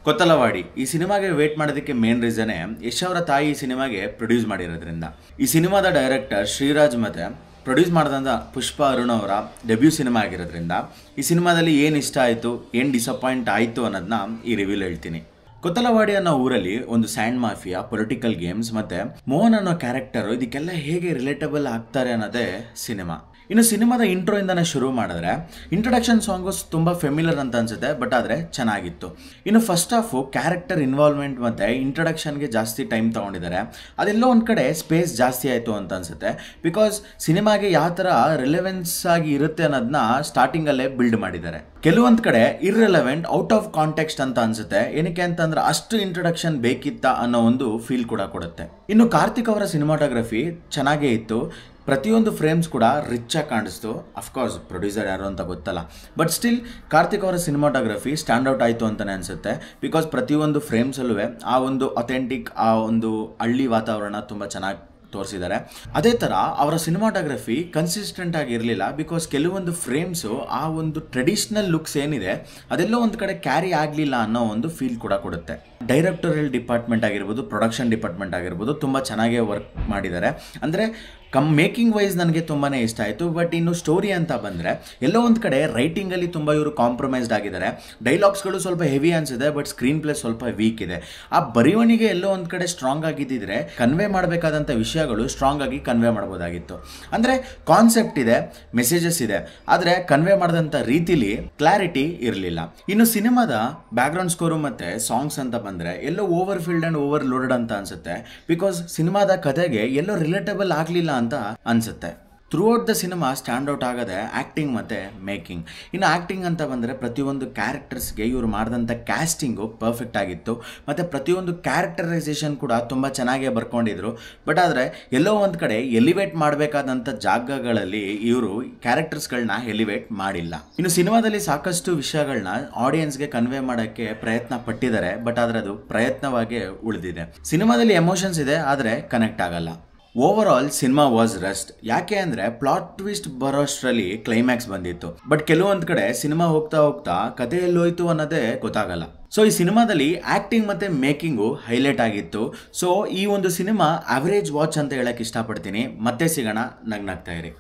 ಕೊತ್ತಲವಾಡಿ ಈ ಸಿನಿಮಾಗೆ ವೇಟ್ ಮಾಡೋದಕ್ಕೆ ಮೇನ್ ರೀಸನ್ ಯಶ್ ಅವರ ತಾಯಿ ಈ ಸಿನಿಮಾಗೆ ಪ್ರೊಡ್ಯೂಸ್ ಮಾಡಿರೋದ್ರಿಂದ. ಈ ಸಿನಿಮಾದ ಡೈರೆಕ್ಟರ್ ಶ್ರೀರಾಜ್ ಮತ್ತೆ ಪ್ರೊಡ್ಯೂಸ್ ಮಾಡಿದಂಥ ಪುಷ್ಪ ಅರುಣ್ ಅವರ ಡೆಬ್ಯೂ ಸಿನಿಮಾ ಆಗಿರೋದ್ರಿಂದ ಈ ಸಿನಿಮಾದಲ್ಲಿ ಏನು ಇಷ್ಟ ಆಯಿತು, ಏನು ಡಿಸಪಾಯಿಂಟ್ ಆಯಿತು ಅನ್ನೋದನ್ನ ಈ ರಿವ್ಯೂಲ್ ಹೇಳ್ತೀನಿ. ಕೊತ್ತಲವಾಡಿ ಅನ್ನೋ ಊರಲ್ಲಿ ಒಂದು ಸ್ಯಾಂಡ್ ಮಾಫಿಯಾ, ಪೊಲಿಟಿಕಲ್ ಗೇಮ್ಸ್ ಮತ್ತೆ ಮೋಹನ್ ಅನ್ನೋ ಕ್ಯಾರೆಕ್ಟರ್ ಇದಕ್ಕೆಲ್ಲ ಹೇಗೆ ರಿಲೇಟಬಲ್ ಆಗ್ತಾರೆ ಅನ್ನೋದೇ ಸಿನಿಮಾ. ಇನ್ನು ಸಿನಿಮಾದ ಇಂಟ್ರೋ ಇಂದಾನೆ ಶುರು ಮಾಡಿದ್ರೆ ಇಂಟ್ರೊಡಕ್ಷನ್ ಸಾಂಗು ತುಂಬ ಫೆಮಿಲರ್ ಅಂತ ಅನ್ಸುತ್ತೆ, ಬಟ್ ಆದರೆ ಚೆನ್ನಾಗಿತ್ತು. ಇನ್ನು ಫಸ್ಟ್ ಹಾಫು ಕ್ಯಾರೆಕ್ಟರ್ ಇನ್ವಾಲ್ವ್ಮೆಂಟ್ ಮತ್ತು ಇಂಟ್ರೊಡಕ್ಷನ್ಗೆ ಜಾಸ್ತಿ ಟೈಮ್ ತೊಗೊಂಡಿದ್ದಾರೆ. ಅದೆಲ್ಲೋ ಒಂದು ಕಡೆ ಸ್ಪೇಸ್ ಜಾಸ್ತಿ ಆಯಿತು ಅಂತ ಅನ್ಸುತ್ತೆ. ಬಿಕಾಸ್ ಸಿನಿಮಾಗೆ ಯಾವ ಥರ ರಿಲೆವೆನ್ಸ್ ಆಗಿ ಇರುತ್ತೆ ಅನ್ನೋದನ್ನ ಸ್ಟಾರ್ಟಿಂಗಲ್ಲೇ ಬಿಲ್ಡ್ ಮಾಡಿದ್ದಾರೆ. ಕೆಲವೊಂದು ಕಡೆ ಇರ್ರೆಲೆವೆಂಟ್, ಔಟ್ ಆಫ್ ಕಾಂಟೆಕ್ಸ್ಟ್ ಅಂತ ಅನ್ಸುತ್ತೆ. ಏನಕ್ಕೆ ಅಂತಂದ್ರೆ ಅಷ್ಟು ಇಂಟ್ರೊಡಕ್ಷನ್ ಬೇಕಿತ್ತ ಅನ್ನೋ ಒಂದು ಫೀಲ್ ಕೂಡ ಕೊಡುತ್ತೆ. ಇನ್ನು ಕಾರ್ತಿಕ್ ಅವರ ಸಿನಿಮಾಟೋಗ್ರಫಿ ಚೆನ್ನಾಗೇ ಇತ್ತು. ಪ್ರತಿಯೊಂದು ಫ್ರೇಮ್ಸ್ ಕೂಡ ರಿಚ್ ಆಗಿ ಕಾಣಿಸ್ತು. ಅಫ್ಕೋರ್ಸ್ ಪ್ರೊಡ್ಯೂಸರ್ ಯಾರು ಅಂತ ಗೊತ್ತಲ್ಲ, ಬಟ್ ಸ್ಟಿಲ್ ಕಾರ್ತಿಕ್ ಅವರ ಸಿನಿಮಾಟೋಗ್ರಫಿ ಸ್ಟ್ಯಾಂಡ್ ಔಟ್ ಆಯಿತು ಅಂತಲೇ ಅನಿಸುತ್ತೆ. ಬಿಕಾಸ್ ಪ್ರತಿಯೊಂದು ಫ್ರೇಮ್ಸಲ್ಲೂ ಆ ಒಂದು ಅಥೆಂಟಿಕ್, ಆ ಒಂದು ಹಳ್ಳಿ ವಾತಾವರಣ ತುಂಬ ಚೆನ್ನಾಗಿ ತೋರಿಸಿದ್ದಾರೆ. ಅದೇ ಥರ ಅವರ ಸಿನಿಮಾಟೋಗ್ರಫಿ ಕನ್ಸಿಸ್ಟೆಂಟ್ ಆಗಿರಲಿಲ್ಲ. ಬಿಕಾಸ್ ಕೆಲವೊಂದು ಫ್ರೇಮ್ಸು ಆ ಒಂದು ಟ್ರೆಡಿಷ್ನಲ್ ಲುಕ್ಸ್ ಏನಿದೆ ಅದೆಲ್ಲೋ ಒಂದು ಕಡೆ ಕ್ಯಾರಿ ಆಗಲಿಲ್ಲ ಅನ್ನೋ ಒಂದು ಫೀಲ್ ಕೂಡ ಕೊಡುತ್ತೆ. ಡೈರೆಕ್ಟೋರಿಯಲ್ ಡಿಪಾರ್ಟ್ಮೆಂಟ್ ಆಗಿರ್ಬೋದು, ಪ್ರೊಡಕ್ಷನ್ ಡಿಪಾರ್ಟ್ಮೆಂಟ್ ಆಗಿರ್ಬೋದು ತುಂಬ ಚೆನ್ನಾಗೇ ವರ್ಕ್ ಮಾಡಿದ್ದಾರೆ. ಅಂದರೆ ಮೇಕಿಂಗ್ ವೈಸ್ ನನಗೆ ತುಂಬಾ ಇಷ್ಟ ಆಯಿತು. ಬಟ್ ಇನ್ನು ಸ್ಟೋರಿ ಅಂತ ಬಂದರೆ ಎಲ್ಲೋ ಒಂದು ಕಡೆ ರೈಟಿಂಗಲ್ಲಿ ತುಂಬ ಇವರು ಕಾಂಪ್ರಮೈಸ್ಡ್ ಆಗಿದ್ದಾರೆ. ಡೈಲಾಗ್ಸ್ಗಳು ಸ್ವಲ್ಪ ಹೆವಿ ಅನಿಸಿದೆ, ಬಟ್ ಸ್ಕ್ರೀನ್ ಪ್ಲೇ ಸ್ವಲ್ಪ ವೀಕ್ ಇದೆ. ಆ ಬರವಣಿಗೆ ಎಲ್ಲೋ ಒಂದು ಕಡೆ ಸ್ಟ್ರಾಂಗ್ ಆಗಿದ್ದಿದ್ರೆ ಕನ್ವೆ ಮಾಡಬೇಕಾದಂಥ ವಿಷಯಗಳು ಸ್ಟ್ರಾಂಗ್ ಆಗಿ ಕನ್ವೆ ಮಾಡ್ಬೋದಾಗಿತ್ತು. ಅಂದರೆ ಕಾನ್ಸೆಪ್ಟ್ ಇದೆ, ಮೆಸೇಜಸ್ ಇದೆ, ಆದರೆ ಕನ್ವೆ ಮಾಡಿದಂಥ ರೀತಿಲಿ ಕ್ಲಾರಿಟಿ ಇರಲಿಲ್ಲ. ಇನ್ನು ಸಿನಿಮಾದ ಬ್ಯಾಕ್ಗ್ರೌಂಡ್ ಸ್ಕೋರು ಮತ್ತು ಸಾಂಗ್ಸ್ ಅಂತ ಬಂದರೆ ಎಲ್ಲೋ overfilled and overloaded ಅಂತ ಅನಿಸುತ್ತೆ. ಬಿಕಾಸ್ ಸಿನಿಮಾದ ಕಥೆಗೆ ಎಲ್ಲೋ ರಿಲೇಟಬಲ್ ಆಗಲಿಲ್ಲ ಅಂತ ಅನಿಸುತ್ತೆ. Through out the cinema stand out ಆಗದೆ ಆ್ಯಕ್ಟಿಂಗ್ ಮತ್ತು ಮೇಕಿಂಗ್. ಇನ್ನು ಆ್ಯಕ್ಟಿಂಗ್ ಅಂತ ಬಂದರೆ ಪ್ರತಿಯೊಂದು ಕ್ಯಾರೆಕ್ಟರ್ಸ್ಗೆ ಇವರು ಮಾಡಿದಂಥ ಕ್ಯಾಸ್ಟಿಂಗು ಪರ್ಫೆಕ್ಟ್ ಆಗಿತ್ತು. ಮತ್ತು ಪ್ರತಿಯೊಂದು ಕ್ಯಾರೆಕ್ಟರೈಸೇಷನ್ ಕೂಡ ತುಂಬ ಚೆನ್ನಾಗೇ ಬರ್ಕೊಂಡಿದ್ರು. ಬಟ್ ಆದರೆ ಎಲ್ಲೋ ಒಂದು ಕಡೆ ಎಲಿವೇಟ್ ಮಾಡಬೇಕಾದಂಥ ಜಾಗಗಳಲ್ಲಿ ಇವರು ಕ್ಯಾರೆಕ್ಟರ್ಸ್ಗಳನ್ನ ಎಲಿವೇಟ್ ಮಾಡಿಲ್ಲ. ಇನ್ನು ಸಿನಿಮಾದಲ್ಲಿ ಸಾಕಷ್ಟು ವಿಷಯಗಳನ್ನ ಆಡಿಯನ್ಸ್ಗೆ ಕನ್ವೆ ಮಾಡೋಕ್ಕೆ ಪ್ರಯತ್ನ ಪಟ್ಟಿದ್ದಾರೆ, ಬಟ್ ಆದರೆ ಅದು ಪ್ರಯತ್ನವಾಗೇ ಉಳಿದಿದೆ. ಸಿನಿಮಾದಲ್ಲಿ ಎಮೋಷನ್ಸ್ ಇದೆ, ಆದರೆ ಕನೆಕ್ಟ್ ಆಗಲ್ಲ. Over all cinema was Rust. ಯಾಕೆ ಅಂದರೆ ಪ್ಲಾಟ್ ಟ್ವಿಸ್ಟ್ ಬರೋಷ್ಟರಲ್ಲಿ ಕ್ಲೈಮ್ಯಾಕ್ಸ್ ಬಂದಿತ್ತು. ಬಟ್ ಕೆಲವೊಂದು ಕಡೆ ಸಿನಿಮಾ ಹೋಗ್ತಾ ಹೋಗ್ತಾ ಕತೆ ಎಲ್ಲೋಯ್ತು ಅನ್ನೋದೇ ಗೊತ್ತಾಗಲ್ಲ. ಸೊ ಈ ಸಿನಿಮಾದಲ್ಲಿ ಆ್ಯಕ್ಟಿಂಗ್ ಮತ್ತು ಮೇಕಿಂಗು ಹೈಲೈಟ್ ಆಗಿತ್ತು. ಸೊ ಈ ಒಂದು ಸಿನಿಮಾ ಅವರೇಜ್ ವಾಚ್ ಅಂತ ಹೇಳಕ್ಕೆ ಇಷ್ಟಪಡ್ತೀನಿ. ಮತ್ತೆ ಸಿಗೋಣ, ನಗ್ನಾಗ್ತಾ ಇರಿ.